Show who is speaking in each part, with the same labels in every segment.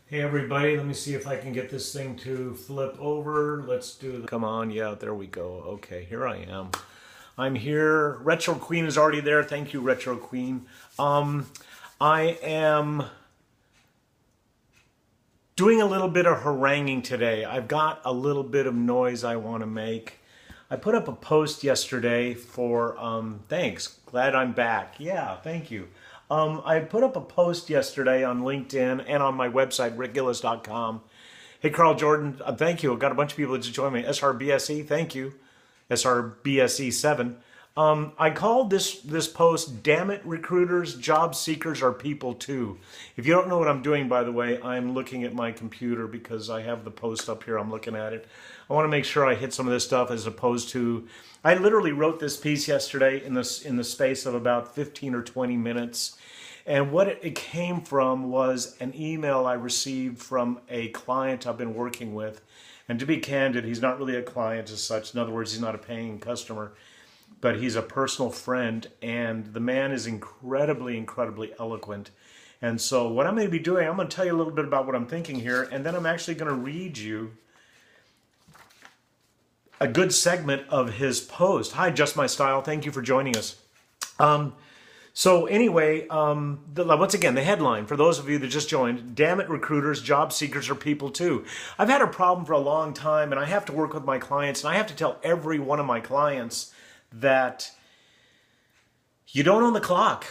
Speaker 1: Hey everybody, let me see if I can get this thing to flip over. Let's do the... Come on, yeah, there we go. Okay, here I am. I'm here. Retro Queen is already there. Thank you, Retro Queen. I am doing a little bit of haranguing today. I've got a little bit of noise I want to make. I put up a post yesterday for, thanks, glad I'm back. Yeah, thank you. I put up a post yesterday on LinkedIn and on my website, rickgillis.com. Hey, Carl Jordan, thank you. I've got a bunch of people that just joined me. SRBSE, thank you. SRBSE7. I called this post, Damn It, Recruiters, Job Seekers Are People Too. If you don't know what I'm doing, by the way, I'm looking at my computer because I have the post up here. I'm looking at it. I want to make sure I hit some of this stuff as opposed to... I literally wrote this piece yesterday in the space of about 15 or 20 minutes. And what it came from was an email I received from a client I've been working with. And to be candid, he's not really a client as such. In other words, he's not a paying customer. But he's a personal friend, and the man is incredibly, incredibly eloquent. And so what I'm going to be doing, I'm going to tell you a little bit about what I'm thinking here, and then I'm actually going to read you a good segment of his post. Hi, Just My Style. Thank you for joining us. So anyway, once again, the headline, for those of you that just joined, Damn It, Recruiters, Job Seekers Are People Too. I've had a problem for a long time, and I have to work with my clients, and I have to tell every one of my clients that you don't own the clock.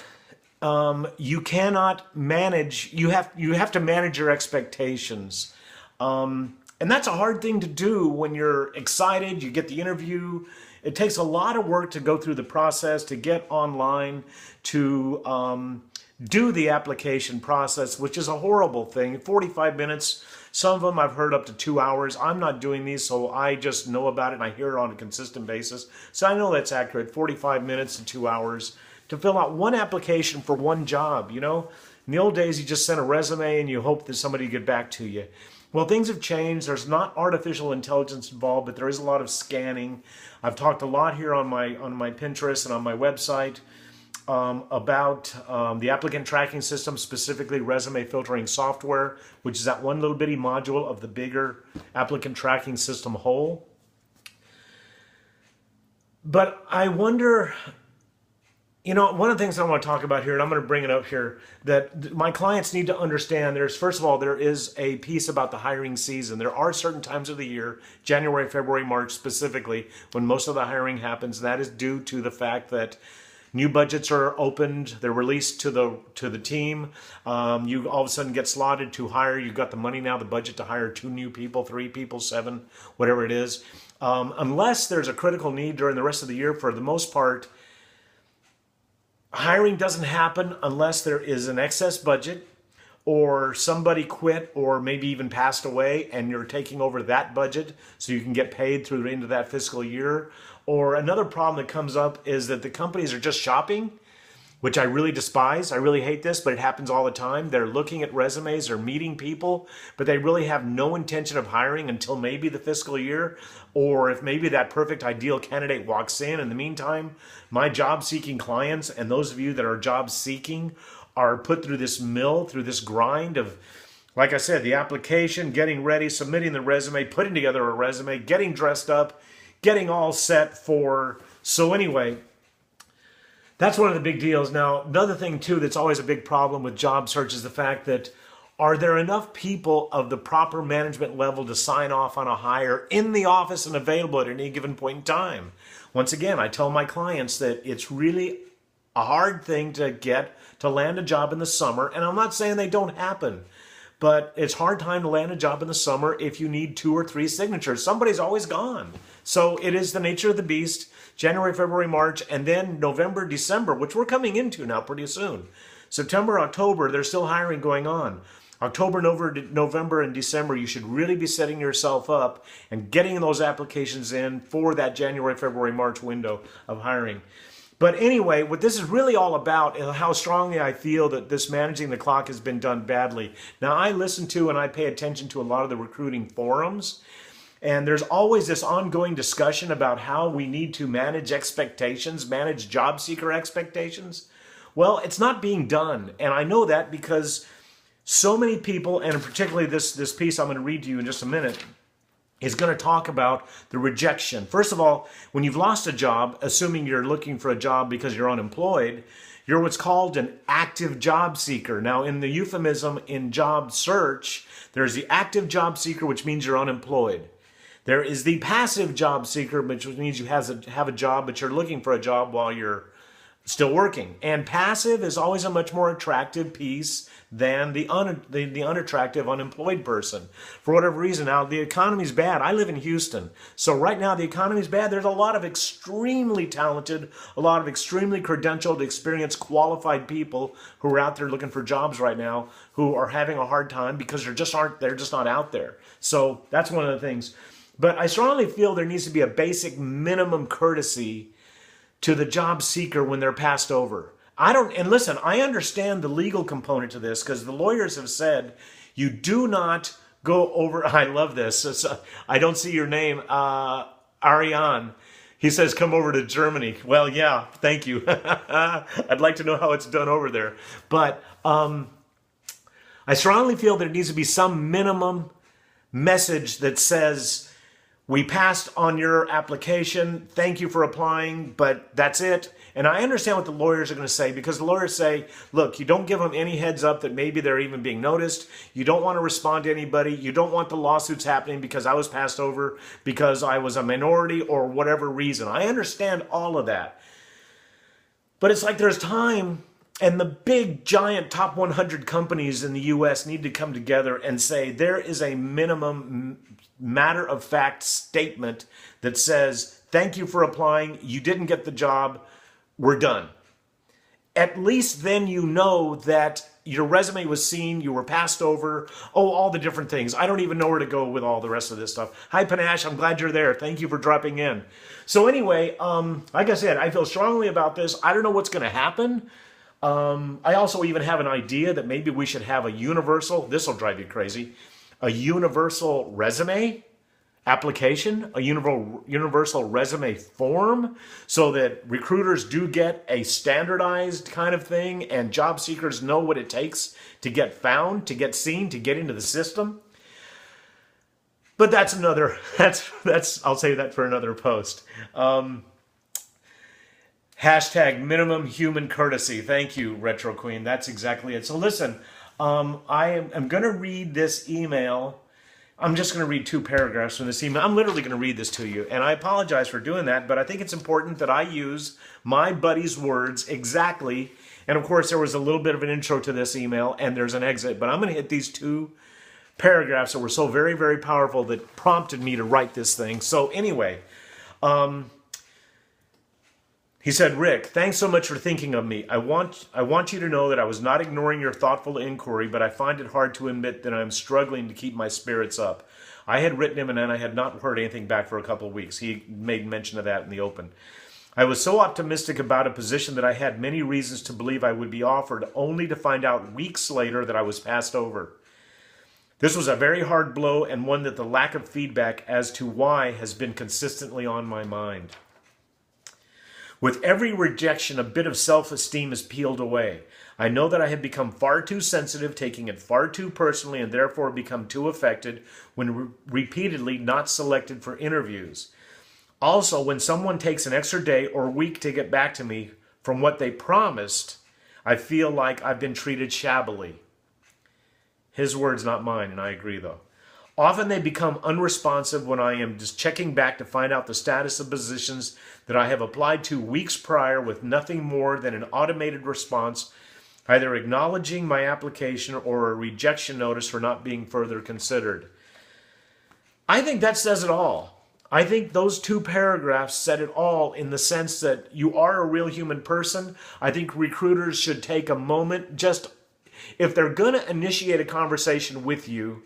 Speaker 1: You cannot manage, you have to manage your expectations. And that's a hard thing to do when you're excited, you get the interview. It takes a lot of work to go through the process, to get online, to do the application process, which is a horrible thing. 45 minutes, some of them I've heard up to 2 hours. I'm not doing these, so I just know about it and I hear it on a consistent basis. So I know that's accurate, 45 minutes to 2 hours to fill out one application for one job, you know? In the old days, you just sent a resume and you hope that somebody would get back to you. Well, things have changed. There's not artificial intelligence involved, but there is a lot of scanning. I've talked a lot here on my Pinterest and on my website about the applicant tracking system, specifically resume filtering software, which is that one little bitty module of the bigger applicant tracking system whole. But I wonder... You know, one of the things I want to talk about here, and I'm going to bring it up here, that my clients need to understand, first of all, there is a piece about the hiring season. There are certain times of the year, January, February, March specifically, when most of the hiring happens. That is due to the fact that new budgets are opened, they're released to the team. You all of a sudden get slotted to hire. You've got the money now, the budget to hire 2 new people, 3 people, 7, whatever it is. Unless there's a critical need during the rest of the year, for the most part, hiring doesn't happen unless there is an excess budget or somebody quit or maybe even passed away and you're taking over that budget so you can get paid through the end of that fiscal year. Or another problem that comes up is that the companies are just shopping, which I really despise. I really hate this, but it happens all the time. They're looking at resumes, they're meeting people, but they really have no intention of hiring until maybe the fiscal year, or if maybe that perfect ideal candidate walks in. In the meantime, my job-seeking clients and those of you that are job-seeking are put through this mill, through this grind of, like I said, the application, getting ready, submitting the resume, putting together a resume, getting dressed up, getting all set for... So anyway... That's one of the big deals. Now, another thing, too, that's always a big problem with job search is the fact that are there enough people of the proper management level to sign off on a hire in the office and available at any given point in time? Once again, I tell my clients that it's really a hard thing to get to land a job in the summer, and I'm not saying they don't happen, but it's a hard time to land a job in the summer if you need 2 or 3 signatures. Somebody's always gone. So it is the nature of the beast. January, February, March, and then November, December, which we're coming into now pretty soon. September, October, there's still hiring going on. October, November, and December, you should really be setting yourself up and getting those applications in for that January, February, March window of hiring. But anyway, what this is really all about is how strongly I feel that this managing the clock has been done badly. Now, I listen to and I pay attention to a lot of the recruiting forums, and there's always this ongoing discussion about how we need to manage expectations, manage job seeker expectations. Well, it's not being done. And I know that because So many people, and particularly this piece I'm going to read to you in just a minute, is going to talk about the rejection. First of all, when you've lost a job, assuming you're looking for a job because you're unemployed, you're what's called an active job seeker. Now, in the euphemism in job search, there's the active job seeker, which means you're unemployed. There is the passive job seeker, which means you have a job, but you're looking for a job while you're still working. And passive is always a much more attractive piece than the unattractive unemployed person. For whatever reason, now the economy's bad. I live in Houston. So right now the economy's bad. There's a lot of extremely talented, a lot of extremely credentialed, experienced, qualified people who are out there looking for jobs right now who are having a hard time because they're just not out there. So that's one of the things. But I strongly feel there needs to be a basic minimum courtesy to the job seeker when they're passed over. And listen, I understand the legal component to this because the lawyers have said you do not go over, I love this. I don't see your name, Ariane. He says, come over to Germany. Well, yeah, thank you. I'd like to know how it's done over there. But I strongly feel there needs to be some minimum message that says, we passed on your application. Thank you for applying, but that's it. And I understand what the lawyers are going to say because the lawyers say, look, you don't give them any heads up that maybe they're even being noticed. You don't want to respond to anybody. You don't want the lawsuits happening because I was passed over because I was a minority or whatever reason. I understand all of that. But it's like there's time, and the big, giant top 100 companies in the U.S. need to come together and say there is a minimum matter-of-fact statement that says, thank you for applying, you didn't get the job, we're done. At least then you know that your resume was seen, you were passed over, all the different things. I don't even know where to go with all the rest of this stuff. Hi, Panache, I'm glad you're there. Thank you for dropping in. So anyway, like I said, I feel strongly about this. I don't know what's going to happen. I also even have an idea that maybe we should have a universal, this will drive you crazy, a universal resume application, a universal resume form, so that recruiters do get a standardized kind of thing and job seekers know what it takes to get found, to get seen, to get into the system. But that's another, I'll save that for another post. Hashtag minimum human courtesy. Thank you, Retro Queen. That's exactly it. So listen, I am going to read this email. I'm just going to read 2 paragraphs from this email. I'm literally going to read this to you. And I apologize for doing that, but I think it's important that I use my buddy's words exactly. And of course, there was a little bit of an intro to this email, and there's an exit. But I'm going to hit these 2 paragraphs that were so very, very powerful that prompted me to write this thing. So anyway, he said, Rick, thanks so much for thinking of me. I want you to know that I was not ignoring your thoughtful inquiry, but I find it hard to admit that I'm struggling to keep my spirits up. I had written him and then I had not heard anything back for a couple of weeks. He made mention of that in the open. I was so optimistic about a position that I had many reasons to believe I would be offered, only to find out weeks later that I was passed over. This was a very hard blow and one that the lack of feedback as to why has been consistently on my mind. With every rejection, a bit of self-esteem is peeled away. I know that I have become far too sensitive, taking it far too personally, and therefore become too affected when repeatedly not selected for interviews. Also, when someone takes an extra day or week to get back to me from what they promised, I feel like I've been treated shabbily. His words, not mine, and I agree though. Often they become unresponsive when I am just checking back to find out the status of positions that I have applied to weeks prior with nothing more than an automated response, either acknowledging my application or a rejection notice for not being further considered. I think that says it all. I think those 2 paragraphs said it all in the sense that you are a real human person. I think recruiters should take a moment, just if they're going to initiate a conversation with you,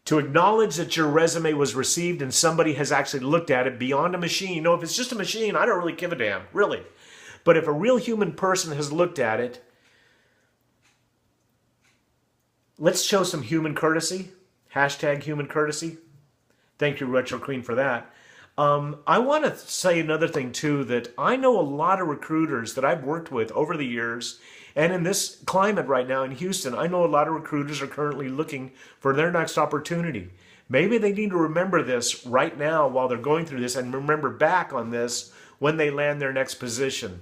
Speaker 1: to acknowledge that your resume was received and somebody has actually looked at it beyond a machine. You know, if it's just a machine, I don't really give a damn, really. But if a real human person has looked at it, let's show some human courtesy. Hashtag human courtesy. Thank you, Retro Queen, for that. I want to say another thing too, that I know a lot of recruiters that I've worked with over the years, and in this climate right now in Houston, I know a lot of recruiters are currently looking for their next opportunity. Maybe they need to remember this right now while they're going through this, and remember back on this when they land their next position.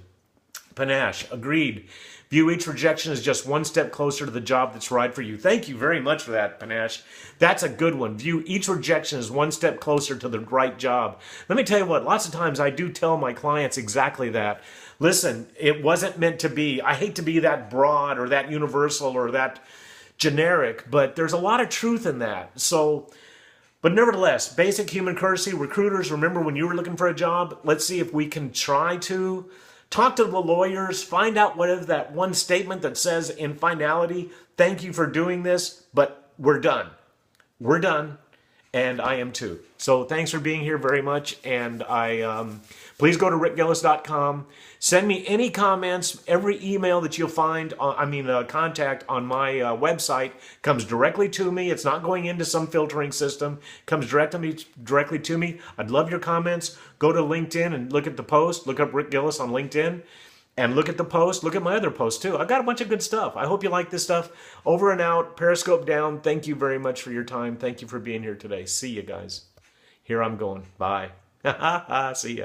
Speaker 1: Panache, agreed. View each rejection as just one step closer to the job that's right for you. Thank you very much for that, Panache. That's a good one. View each rejection as one step closer to the right job. Let me tell you what, lots of times I do tell my clients exactly that. Listen, it wasn't meant to be. I hate to be that broad or that universal or that generic, but there's a lot of truth in that. But nevertheless, basic human courtesy. Recruiters, remember when you were looking for a job, let's see if we can try to talk to the lawyers, find out what is that one statement that says in finality, thank you for doing this, but we're done. We're done, and I am too. So thanks for being here very much, and please go to rickgillis.com. Send me any comments. Every email that you'll find, contact on my website comes directly to me. It's not going into some filtering system. It comes directly to me. I'd love your comments. Go to LinkedIn and look at the post. Look up Rick Gillis on LinkedIn. And look at the post. Look at my other posts too. I've got a bunch of good stuff. I hope you like this stuff. Over and out. Periscope down. Thank you very much for your time. Thank you for being here today. See you guys. Here I'm going. Bye. See ya.